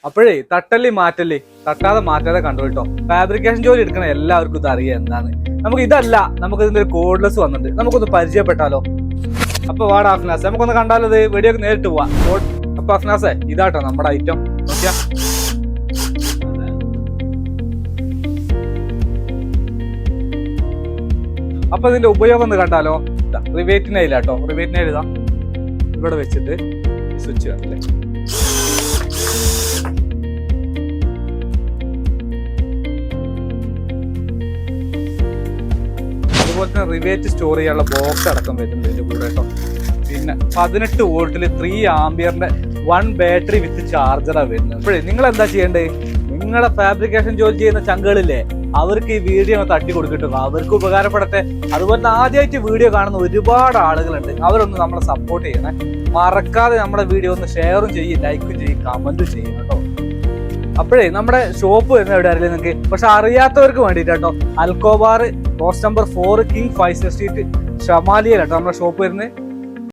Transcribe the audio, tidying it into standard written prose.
അപ്പോഴേ തട്ടല്ലേ മാറ്റല്ലേ, തട്ടാതെ മാറ്റാതെ കണ്ടു കേട്ടോ. ഫാബ്രിക്കേഷൻ ജോലി എടുക്കണ എല്ലാവർക്കും ഇത് അറിയാം എന്താണ്. നമുക്ക് ഇതല്ല, നമുക്ക് ഇതിന്റെ ഒരു കോഡ്ലെസ് വന്നിട്ടുണ്ട്, നമുക്കൊന്ന് പരിചയപ്പെട്ടാലോ. അപ്പൊ വാടാ അഫ്നാസ്, നമുക്കൊന്ന് കണ്ടാലോ, ഇത് വീഡിയോ നേരിട്ട് പോവാ. അപ്പൊ അഫ്നാസേ, ഇതാട്ടോ നമ്മുടെ ഐറ്റം. നോക്കിയാ അപ്പൊ ഇതിന്റെ ഉപയോഗം ഒന്ന് കണ്ടാലോ. റിവേറ്റിനായില്ലാട്ടോ, റിവേറ്റിനായി ഇതാ ഇവിടെ വെച്ചിട്ട് സ്വിച്ച് കണ്ടില്ലേ. അതുപോലെ തന്നെ റിവേറ്റ് സ്റ്റോർ ചെയ്യാനുള്ള ബോക്സ് അടക്കം വരുന്നുണ്ട് ഇതിന്റെ കൂടെ കേട്ടോ. പിന്നെ 18 വോൾട്ടിൽ 3 ആംപിയറിന്റെ 1 ബാറ്ററി വിത്ത് ചാർജറാണ് വരുന്നത്. അപ്പോഴേ നിങ്ങൾ എന്താ ചെയ്യേണ്ടത്, നിങ്ങളെ ഫാബ്രിക്കേഷൻ ജോലി ചെയ്യുന്ന ചങ്കുകളില്ലേ, അവർക്ക് ഈ വീഡിയോ തട്ടി കൊടുക്കട്ടോ, അവർക്ക് ഉപകാരപ്പെടട്ടെ. അതുപോലെ തന്നെ ആദ്യമായിട്ട് വീഡിയോ കാണുന്ന ഒരുപാട് ആളുകളുണ്ട്, അവരൊന്ന് നമ്മളെ സപ്പോർട്ട് ചെയ്യണേ. മറക്കാതെ നമ്മുടെ വീഡിയോ ഒന്ന് ഷെയറും ചെയ്യും, ലൈക്കും ചെയ്യും, കമന്റും ചെയ്യും കേട്ടോ. അപ്പോഴേ നമ്മുടെ ഷോപ്പ് വരുന്ന എവിടെ അറിയില്ല നിങ്ങൾക്ക്, പക്ഷെ അറിയാത്തവർക്ക് വേണ്ടിയിട്ട് കേട്ടോ. അൽക്കോബാർ റോസ് നമ്പർ 4 കിങ് 5 സ്ട്രീറ്റ് ഷമാലിയിലാട്ടോ നമ്മുടെ ഷോപ്പ് വരുന്നത്.